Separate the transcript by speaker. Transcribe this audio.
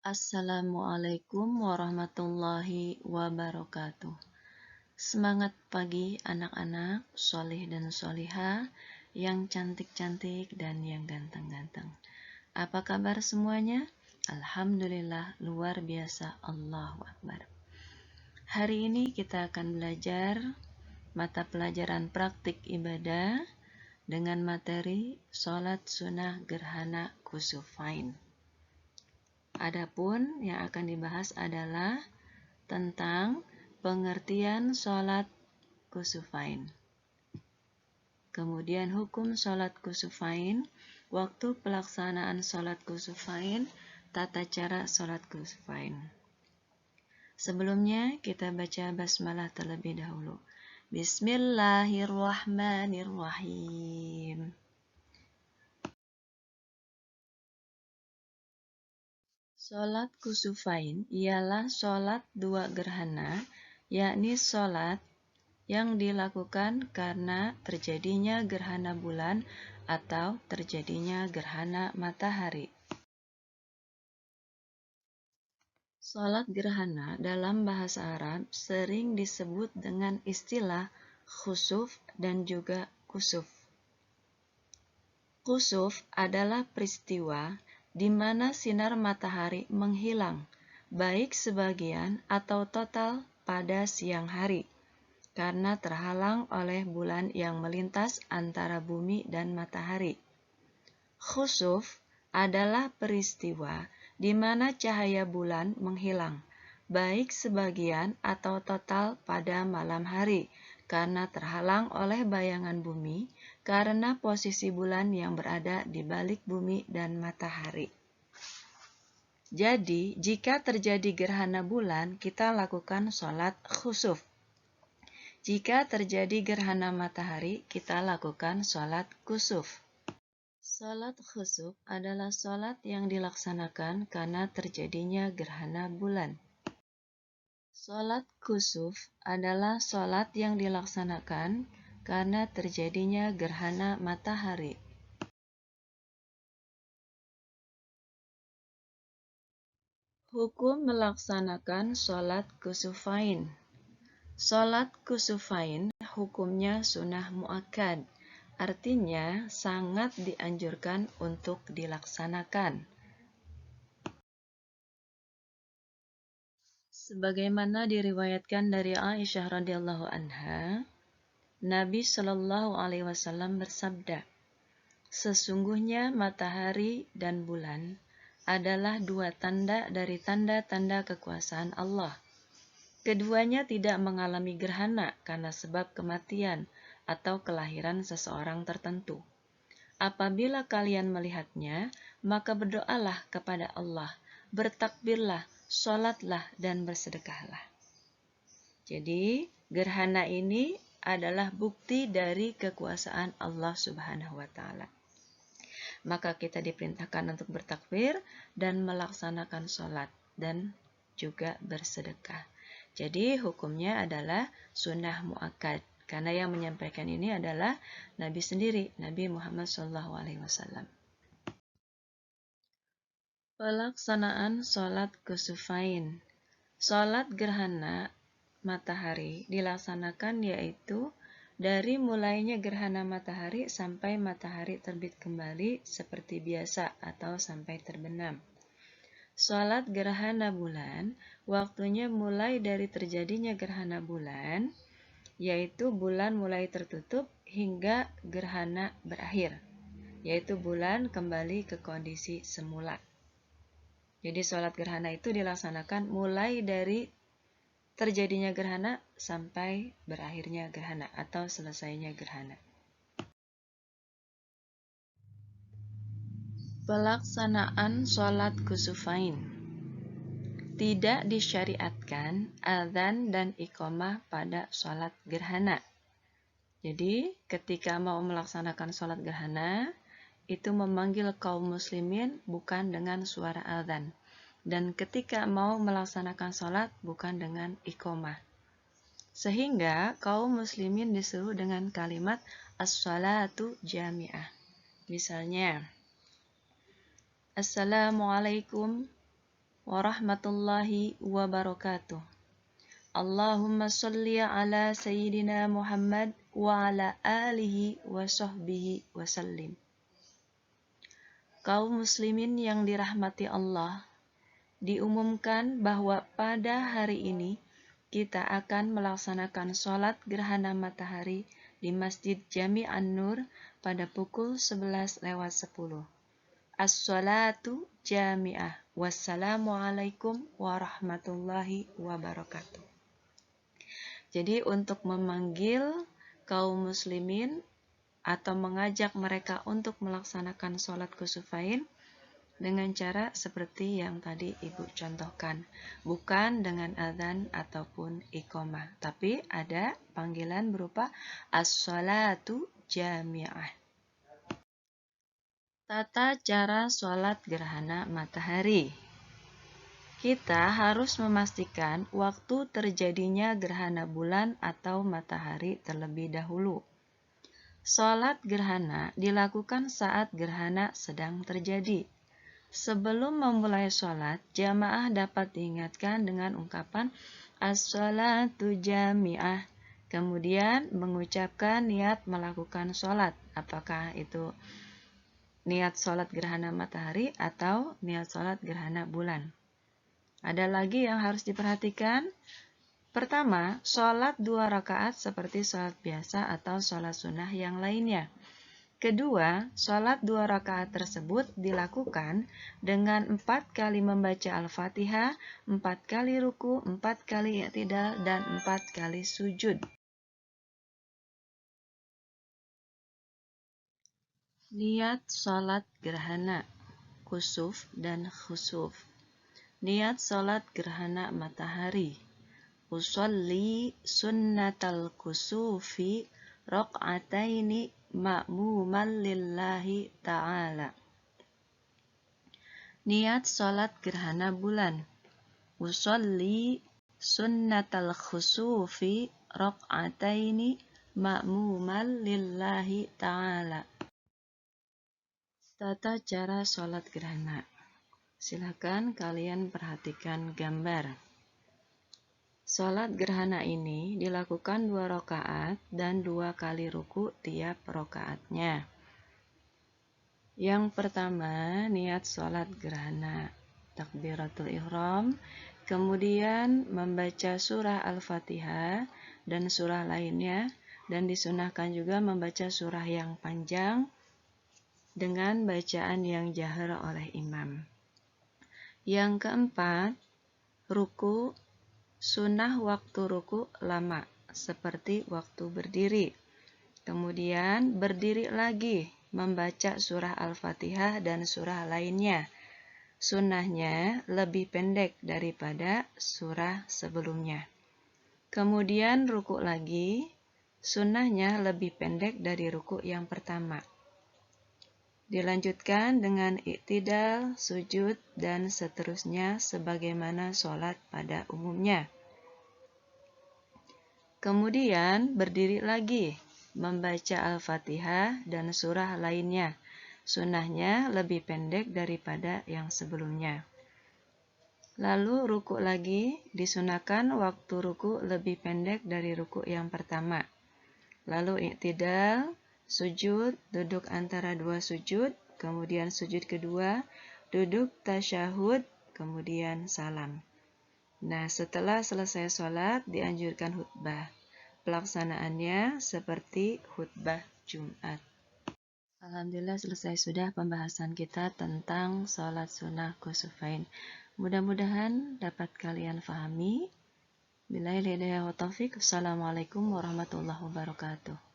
Speaker 1: Assalamualaikum warahmatullahi wabarakatuh. Semangat pagi anak-anak, solih dan solihah, yang cantik-cantik dan yang ganteng-ganteng. Apa kabar semuanya? Alhamdulillah, luar biasa, Allahu Akbar. Hari ini kita akan belajar mata pelajaran praktik ibadah dengan materi sholat sunnah gerhana kusufain. Adapun yang akan dibahas adalah tentang pengertian sholat kusufain. Kemudian hukum sholat kusufain, waktu pelaksanaan sholat kusufain, tata cara sholat kusufain. Sebelumnya kita baca basmalah terlebih dahulu. Bismillahirrahmanirrahim. Sholat kusufain ialah sholat dua gerhana, yakni sholat yang dilakukan karena terjadinya gerhana bulan atau terjadinya gerhana matahari. Sholat gerhana dalam bahasa Arab sering disebut dengan istilah khusuf dan juga kusuf. Kusuf adalah peristiwa di mana sinar matahari menghilang, baik sebagian atau total pada siang hari, karena terhalang oleh bulan yang melintas antara bumi dan matahari. Khusuf adalah peristiwa di mana cahaya bulan menghilang, baik sebagian atau total pada malam hari, karena terhalang oleh bayangan bumi, karena posisi bulan yang berada di balik bumi dan matahari. Jadi, jika terjadi gerhana bulan, kita lakukan sholat khusuf. Jika terjadi gerhana matahari, kita lakukan sholat kusuf. Sholat khusuf adalah sholat yang dilaksanakan karena terjadinya gerhana bulan. Sholat kusuf adalah sholat yang dilaksanakan karena terjadinya gerhana matahari. Hukum melaksanakan sholat kusufain. Sholat kusufain hukumnya sunnah muakkad, artinya sangat dianjurkan untuk dilaksanakan. Sebagaimana diriwayatkan dari Aisyah radhiyallahu anha, Nabi Shallallahu alaihi wasallam bersabda, "Sesungguhnya matahari dan bulan adalah dua tanda dari tanda-tanda kekuasaan Allah. Keduanya tidak mengalami gerhana karena sebab kematian atau kelahiran seseorang tertentu. Apabila kalian melihatnya, maka berdoalah kepada Allah, bertakbirlah, sholatlah, dan bersedekahlah." Jadi, gerhana ini adalah bukti dari kekuasaan Allah Subhanahu wa Ta'ala. Maka kita diperintahkan untuk bertakbir dan melaksanakan sholat dan juga bersedekah. Jadi hukumnya adalah sunnah muakkad, karena yang menyampaikan ini adalah Nabi sendiri, Nabi Muhammad SAW. Pelaksanaan sholat kusufain. Sholat gerhana matahari dilaksanakan yaitu dari mulainya gerhana matahari sampai matahari terbit kembali seperti biasa atau sampai terbenam. Sholat gerhana bulan, waktunya mulai dari terjadinya gerhana bulan, yaitu bulan mulai tertutup hingga gerhana berakhir, yaitu bulan kembali ke kondisi semula. Jadi sholat gerhana itu dilaksanakan mulai dari terjadinya gerhana sampai berakhirnya gerhana atau selesainya gerhana. Pelaksanaan sholat kusufain. Tidak disyariatkan adzan dan iqamah pada sholat gerhana. Jadi ketika mau melaksanakan sholat gerhana, itu memanggil kaum muslimin bukan dengan suara adzan. Dan ketika mau melaksanakan sholat bukan dengan iqamah. Sehingga kaum muslimin disuruh dengan kalimat as-sholatu jami'ah. Misalnya, Assalamualaikum warahmatullahi wabarakatuh. Allahumma sholli ala Sayyidina Muhammad wa ala alihi wa sahbihi wa sallim. Kaum muslimin yang dirahmati Allah, diumumkan bahwa pada hari ini kita akan melaksanakan sholat gerhana matahari di Masjid Jami An-Nur pada pukul 11:10. As-sholatu jami'ah. Wassalamualaikum warahmatullahi wabarakatuh. Jadi untuk memanggil kaum muslimin atau mengajak mereka untuk melaksanakan sholat kusufain dengan cara seperti yang tadi Ibu contohkan, bukan dengan adzan ataupun iqamah, tapi ada panggilan berupa as-sholatu jami'ah. Tata cara sholat gerhana matahari. Kita harus memastikan waktu terjadinya gerhana bulan atau matahari terlebih dahulu. Sholat gerhana dilakukan saat gerhana sedang terjadi. Sebelum memulai sholat, jamaah dapat diingatkan dengan ungkapan as-sholatu jami'ah. Kemudian mengucapkan niat melakukan sholat. Apakah itu niat sholat gerhana matahari atau niat sholat gerhana bulan? Ada lagi yang harus diperhatikan. Pertama, sholat 2 rakaat seperti sholat biasa atau sholat sunnah yang lainnya. Kedua, sholat 2 rakaat tersebut dilakukan dengan 4 kali membaca Al-Fatihah, 4 kali ruku, 4 kali i'tidal, dan 4 kali sujud. Niat sholat gerhana, kusuf dan khusuf. Niat sholat gerhana matahari. Usolli sunnatal kusufi raq'ataini ma'muman lillahi ta'ala. Niat sholat gerhana bulan. Usolli sunnatal khusufi raq'ataini ma'muman lillahi ta'ala. Tata cara sholat gerhana. Silakan kalian perhatikan gambar. Sholat gerhana ini dilakukan 2 rakaat dan 2 kali ruku tiap rakaatnya. Yang pertama, niat sholat gerhana, takbiratul ihram, kemudian membaca surah Al-Fatihah dan surah lainnya, dan disunahkan juga membaca surah yang panjang dengan bacaan yang jahar oleh imam. Yang keempat, ruku. Sunnah waktu ruku lama, seperti waktu berdiri. Kemudian berdiri lagi, membaca surah Al-Fatihah dan surah lainnya. Sunnahnya lebih pendek daripada surah sebelumnya. Kemudian ruku lagi, sunnahnya lebih pendek dari ruku yang pertama. Dilanjutkan dengan i'tidal, sujud, dan seterusnya sebagaimana sholat pada umumnya. Kemudian berdiri lagi, membaca Al-Fatihah dan surah lainnya. Sunnahnya lebih pendek daripada yang sebelumnya. Lalu ruku lagi, disunahkan waktu ruku lebih pendek dari ruku yang pertama. Lalu i'tidal, sujud, duduk antara 2 sujud, kemudian sujud kedua, duduk tasyahud, kemudian salam. Nah, setelah selesai sholat, dianjurkan khutbah. Pelaksanaannya seperti khutbah Jumat. Alhamdulillah selesai sudah pembahasan kita tentang sholat sunnah kusufain. Mudah-mudahan dapat kalian pahami. Billahi hidayah wa taufik. Assalamualaikum warahmatullahi wabarakatuh.